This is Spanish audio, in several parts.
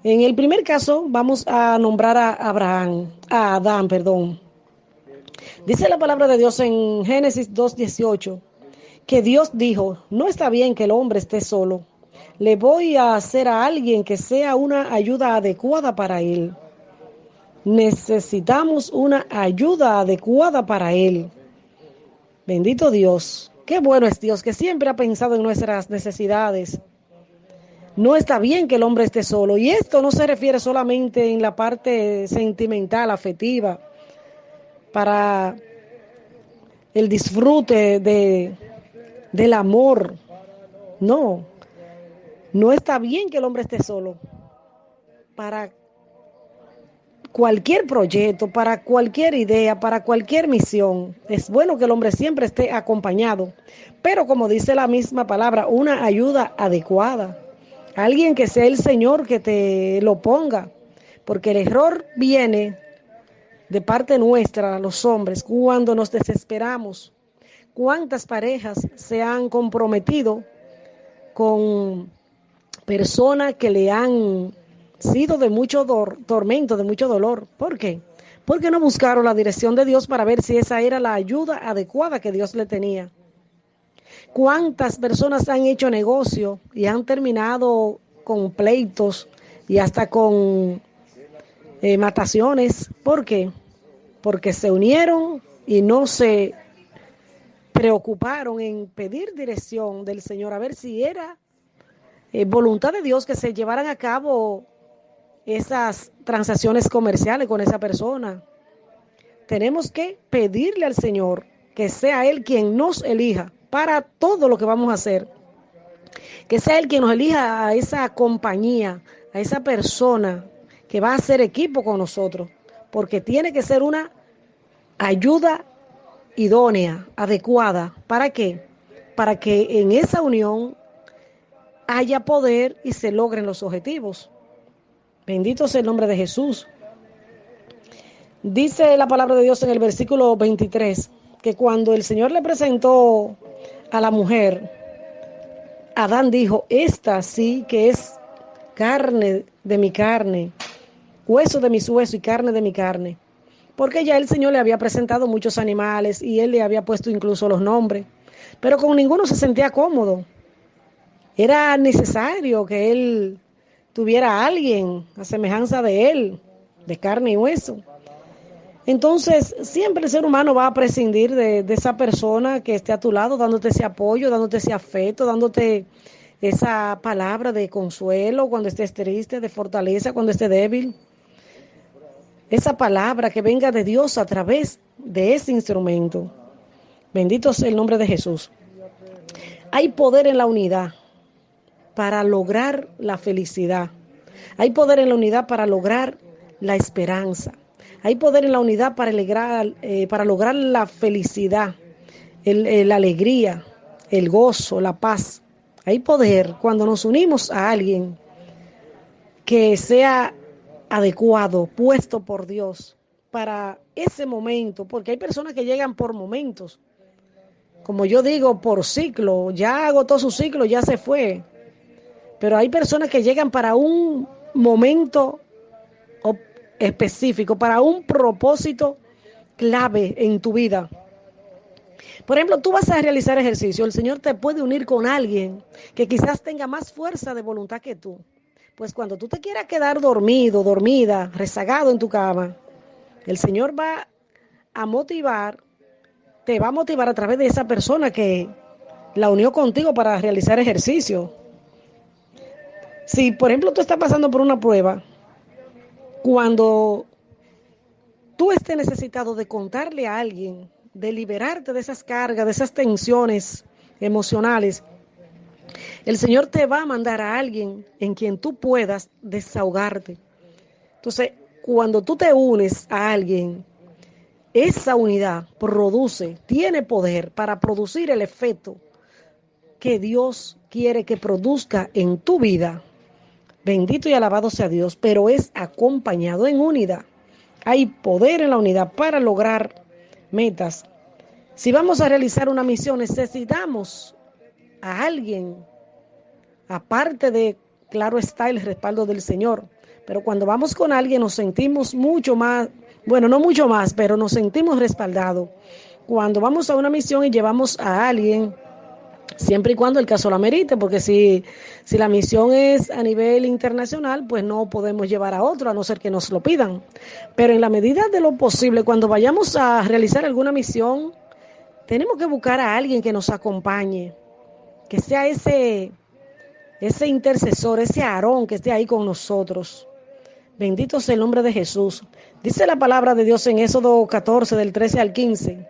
En el primer caso vamos a nombrar a Adán, perdón. Dice la palabra de Dios en Génesis 2:18 que Dios dijo, no está bien que el hombre esté solo. Le voy a hacer a alguien que sea una ayuda adecuada para él. Necesitamos una ayuda adecuada para él. Bendito Dios. Qué bueno es Dios que siempre ha pensado en nuestras necesidades. No está bien que el hombre esté solo. Y esto no se refiere solamente en la parte sentimental, afectiva, para el disfrute del amor. No, no está bien que el hombre esté solo. Para cualquier proyecto, para cualquier idea, para cualquier misión, es bueno que el hombre siempre esté acompañado. Pero como dice la misma palabra, una ayuda adecuada. Alguien que sea el Señor que te lo ponga. Porque el error viene de parte nuestra, los hombres, cuando nos desesperamos. ¿Cuántas parejas se han comprometido con personas que le han sido de mucho tormento, de mucho dolor? ¿Por qué? Porque no buscaron la dirección de Dios para ver si esa era la ayuda adecuada que Dios le tenía. ¿Cuántas personas han hecho negocio y han terminado con pleitos y hasta con mataciones? ¿Por qué? Porque se unieron y no se preocuparon en pedir dirección del Señor a ver si era voluntad de Dios que se llevaran a cabo esas transacciones comerciales con esa persona. Tenemos que pedirle al Señor que sea Él quien nos elija para todo lo que vamos a hacer. Que sea Él quien nos elija a esa compañía, a esa persona que va a hacer equipo con nosotros. Porque tiene que ser una ayuda idónea, adecuada. ¿Para qué? Para que en esa unión haya poder y se logren los objetivos. Bendito sea el nombre de Jesús. Dice la palabra de Dios en el versículo 23 que cuando el Señor le presentó a la mujer, Adán dijo, esta sí que es carne de mi carne, hueso de mis huesos y carne de mi carne. Porque ya el Señor le había presentado muchos animales y él le había puesto incluso los nombres, pero con ninguno se sentía cómodo. Era necesario que él tuviera a alguien a semejanza de él, de carne y hueso. Entonces, siempre el ser humano va a prescindir de esa persona que esté a tu lado, dándote ese apoyo, dándote ese afecto, dándote esa palabra de consuelo cuando estés triste, de fortaleza cuando estés débil. Esa palabra que venga de Dios a través de ese instrumento. Bendito sea el nombre de Jesús. Hay poder en la unidad para lograr la felicidad. Hay poder en la unidad para lograr la esperanza. Hay poder en la unidad para lograr la felicidad, la alegría, el gozo, la paz. Hay poder cuando nos unimos a alguien que sea adecuado, puesto por Dios para ese momento, porque hay personas que llegan por momentos, como yo digo, por ciclo, ya agotó su ciclo, ya se fue, pero hay personas que llegan para un momento específico, para un propósito clave en tu vida. Por ejemplo, tú vas a realizar ejercicio, el Señor te puede unir con alguien que quizás tenga más fuerza de voluntad que tú. Pues cuando tú te quieras quedar dormido, dormida, rezagado en tu cama, el Señor va a motivar, te va a motivar a través de esa persona que la unió contigo para realizar ejercicio. Si, por ejemplo, tú estás pasando por una prueba, cuando tú estés necesitado de contarle a alguien, de liberarte de esas cargas, de esas tensiones emocionales, el Señor te va a mandar a alguien en quien tú puedas desahogarte. Entonces, cuando tú te unes a alguien, esa unidad tiene poder para producir el efecto que Dios quiere que produzca en tu vida. Bendito y alabado sea Dios, pero es acompañado en unidad. Hay poder en la unidad para lograr metas. Si vamos a realizar una misión, necesitamos a alguien, aparte de, claro está, el respaldo del Señor, Pero cuando vamos con alguien nos sentimos mucho más, bueno, no mucho más, pero nos sentimos respaldados. Cuando vamos a una misión y llevamos a alguien, siempre y cuando el caso lo amerite, porque si la misión es a nivel internacional, pues no podemos llevar a otro, a no ser que nos lo pidan. Pero en la medida de lo posible, cuando vayamos a realizar alguna misión, tenemos que buscar a alguien que nos acompañe, que sea ese intercesor, ese Aarón que esté ahí con nosotros. Bendito sea el nombre de Jesús. Dice la palabra de Dios en Éxodo 14, del 13 al 15,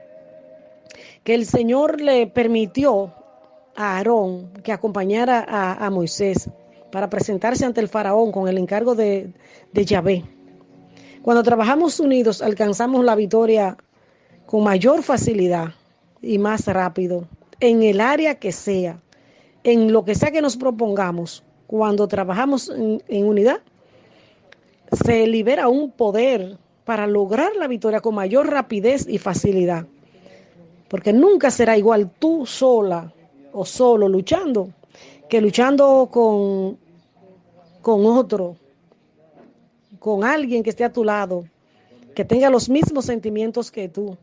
que el Señor le permitió a Aarón que acompañara a Moisés para presentarse ante el faraón con el encargo de Yahvé. Cuando trabajamos unidos alcanzamos la victoria con mayor facilidad y más rápido, en el área que sea, en lo que sea que nos propongamos. Cuando trabajamos en unidad, se libera un poder para lograr la victoria con mayor rapidez y facilidad. Porque nunca será igual tú sola o solo luchando, que luchando con otro, con alguien que esté a tu lado, que tenga los mismos sentimientos que tú.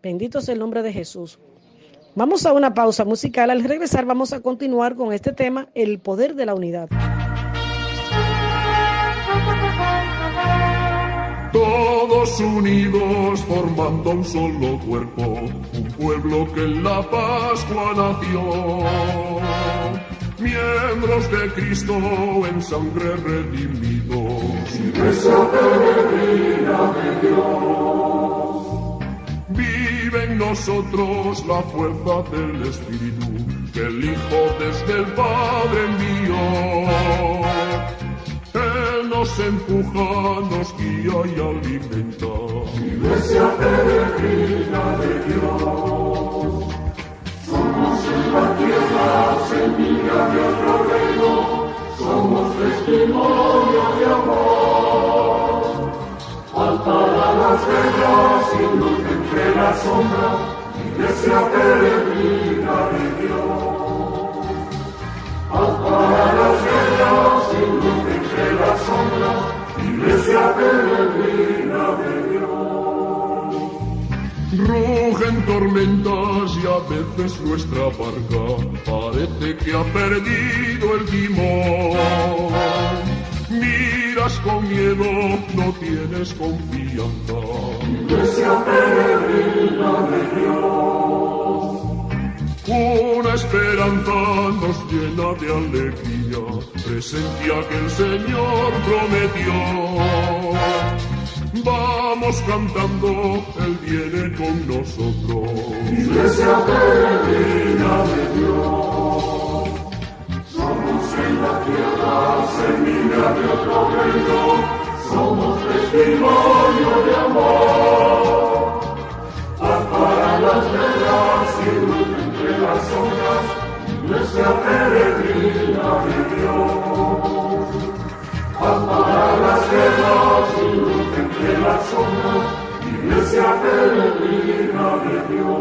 Bendito sea el nombre de Jesús. Vamos a una pausa musical. Al regresar vamos a continuar con este tema, el poder de la unidad. Todos unidos formando un solo cuerpo, un pueblo que en la Pascua nació. Miembros de Cristo en sangre redimidos, iglesia peregrina de Dios. Vive en nosotros la fuerza del Espíritu, que el Hijo desde el Padre envió. Él nos empuja, nos guía y alimenta. Iglesia peregrina de Dios. Somos en la tierra semilla de otro reino. Somos testimonio de amor. Al parar las guerras y luz entre la sombra. Iglesia peregrina de Dios. Al parar las guerras y luz entre la sombra, iglesia peregrina de Dios. Rugen tormentas y a veces nuestra barca parece que ha perdido el timón. Miras con miedo, no tienes confianza. Iglesia peregrina de Dios. Una esperanza nos llena de alegría, presencia que el Señor prometió. Vamos cantando, Él viene con nosotros. Iglesia peregrina de Dios. Somos en la tierra semilla de otro reino, somos testimonio de amor. Paz para las guerras y luz entre las sombras, iglesia peregrina de Dios. Paz para las guerras y luz entre las sombras, iglesia peregrina de Dios.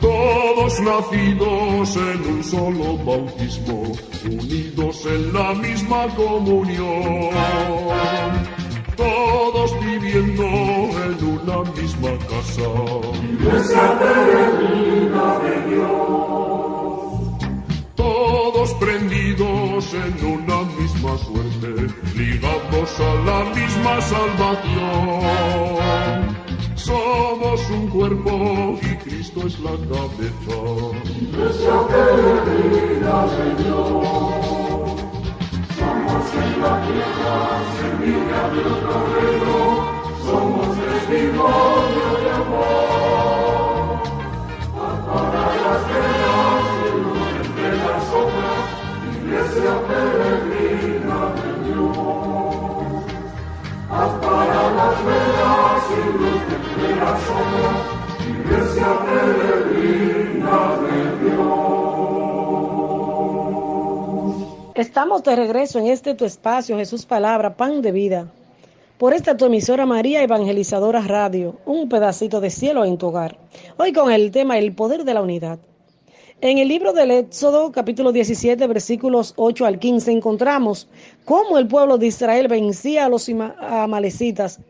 Todos nacidos en un solo bautismo, unidos en la misma comunión. Todos viviendo en una misma casa. Iglesia peregrina de Dios. Todos prendidos en una misma suerte, ligados a la misma salvación. Somos un cuerpo y Cristo es la cabeza. Iglesia peregrina de Dios. Somos en la tierra semilla de otro reino, somos testimonio de amor. Para las guerras y luz entre las sombras, iglesia peregrina de Dios. Para las guerras y luz entre las sombras, iglesia peregrina de Dios. Estamos de regreso en este tu espacio, Jesús Palabra, Pan de Vida. Por esta tu emisora María Evangelizadora Radio, un pedacito de cielo en tu hogar. Hoy con el tema El poder de la unidad. En el libro del Éxodo, capítulo 17, versículos 8 al 15, encontramos cómo el pueblo de Israel vencía a los amalecitas.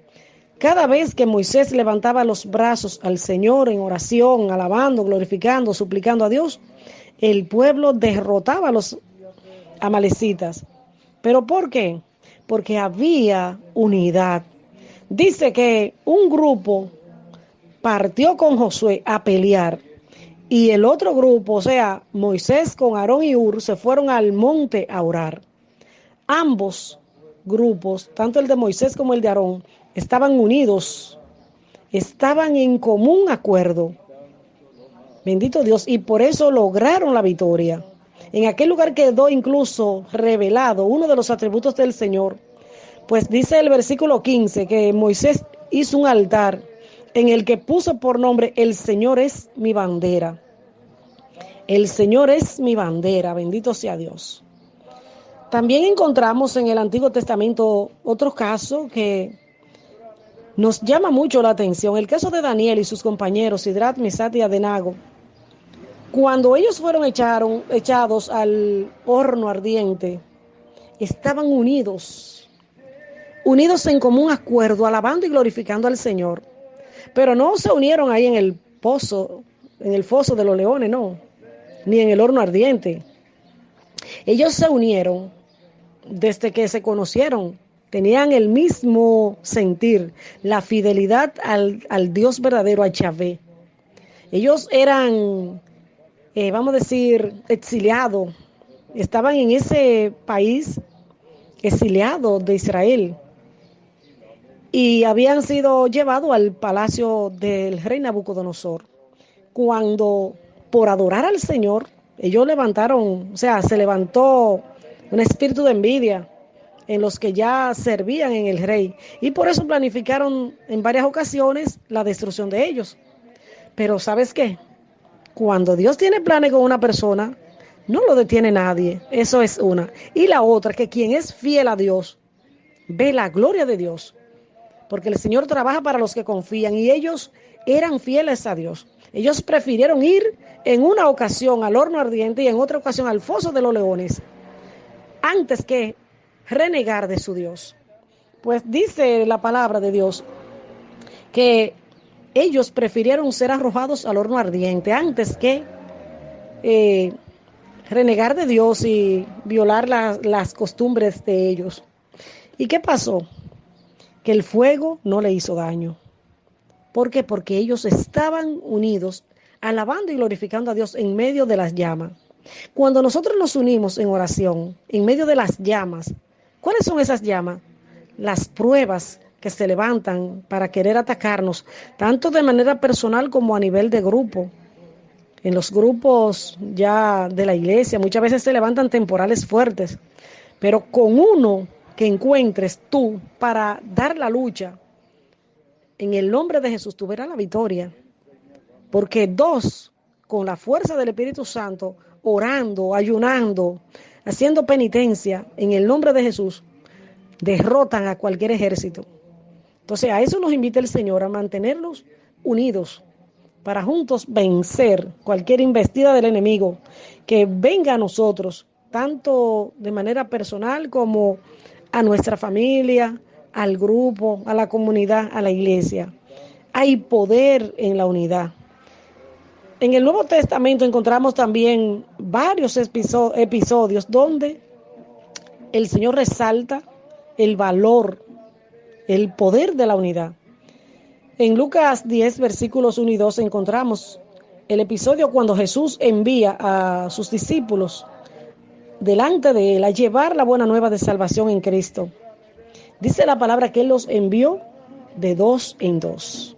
Cada vez que Moisés levantaba los brazos al Señor en oración, alabando, glorificando, suplicando a Dios, el pueblo derrotaba a los amalecitas. ¿Pero por qué? Porque había unidad. Dice que un grupo partió con Josué a pelear y el otro grupo, o sea, Moisés con Aarón y Hur, se fueron al monte a orar. Ambos grupos, tanto el de Moisés como el de Aarón, estaban unidos, estaban en común acuerdo. Bendito Dios, y por eso lograron la victoria. En aquel lugar quedó incluso revelado uno de los atributos del Señor. Pues dice el versículo 15 que Moisés hizo un altar en el que puso por nombre: el Señor es mi bandera. El Señor es mi bandera, bendito sea Dios. También encontramos en el Antiguo Testamento otro caso que nos llama mucho la atención. El caso de Daniel y sus compañeros, Sidrat, Mesach y Abednego. Cuando ellos fueron echados al horno ardiente, estaban unidos en común acuerdo, alabando y glorificando al Señor. Pero no se unieron ahí en el foso de los leones, no, ni en el horno ardiente. Ellos se unieron desde que se conocieron, tenían el mismo sentir, la fidelidad al Dios verdadero, a Yahvé. Ellos eran, vamos a decir, exiliados, estaban en ese país exiliado de Israel y habían sido llevados al palacio del rey Nabucodonosor. Cuando, por adorar al Señor, ellos se levantó un espíritu de envidia en los que ya servían en el rey, y por eso planificaron en varias ocasiones la destrucción de ellos. Pero ¿sabes qué? Cuando Dios tiene planes con una persona, no lo detiene nadie. Eso es una. Y la otra, que quien es fiel a Dios ve la gloria de Dios, porque el Señor trabaja para los que confían, y ellos eran fieles a Dios. Ellos prefirieron ir en una ocasión al horno ardiente y en otra ocasión al foso de los leones, antes que renegar de su Dios. Pues dice la palabra de Dios que ellos prefirieron ser arrojados al horno ardiente antes que renegar de Dios y violar las costumbres de ellos. ¿Y qué pasó? Que el fuego no le hizo daño. ¿Por qué? Porque ellos estaban unidos, alabando y glorificando a Dios en medio de las llamas. Cuando nosotros nos unimos en oración, en medio de las llamas, ¿cuáles son esas llamas? Las pruebas que se levantan para querer atacarnos, tanto de manera personal como a nivel de grupo. En los grupos ya de la iglesia muchas veces se levantan temporales fuertes, pero con uno que encuentres tú para dar la lucha, en el nombre de Jesús tú verás la victoria. Porque dos, con la fuerza del Espíritu Santo, orando, ayunando, haciendo penitencia, en el nombre de Jesús, derrotan a cualquier ejército. Entonces a eso nos invita el Señor, a mantenernos unidos para juntos vencer cualquier embestida del enemigo que venga a nosotros, tanto de manera personal como a nuestra familia, al grupo, a la comunidad, a la iglesia. Hay poder en la unidad. En el Nuevo Testamento encontramos también varios episodios donde el Señor resalta el valor, el poder de la unidad. En Lucas 10, versículos 1 y 2 encontramos el episodio cuando Jesús envía a sus discípulos delante de él a llevar la buena nueva de salvación en Cristo. Dice la palabra que él los envió de 2 en 2.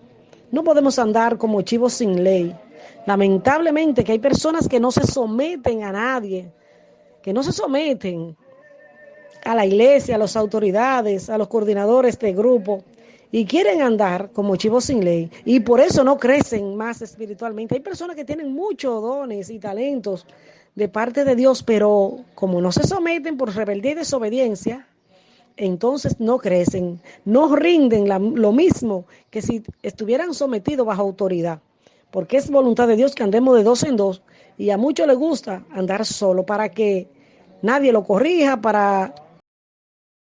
No podemos andar como chivos sin ley. Lamentablemente que hay personas que no se someten a nadie, que no se someten a la iglesia, a las autoridades, a los coordinadores de grupo, y quieren andar como chivos sin ley, y por eso no crecen más espiritualmente. Hay personas que tienen muchos dones y talentos de parte de Dios, pero como no se someten por rebeldía y desobediencia, entonces no crecen, no rinden lo mismo que si estuvieran sometidos bajo autoridad, porque es voluntad de Dios que andemos de 2 en 2 y a muchos les gusta andar solo para que nadie lo corrija, para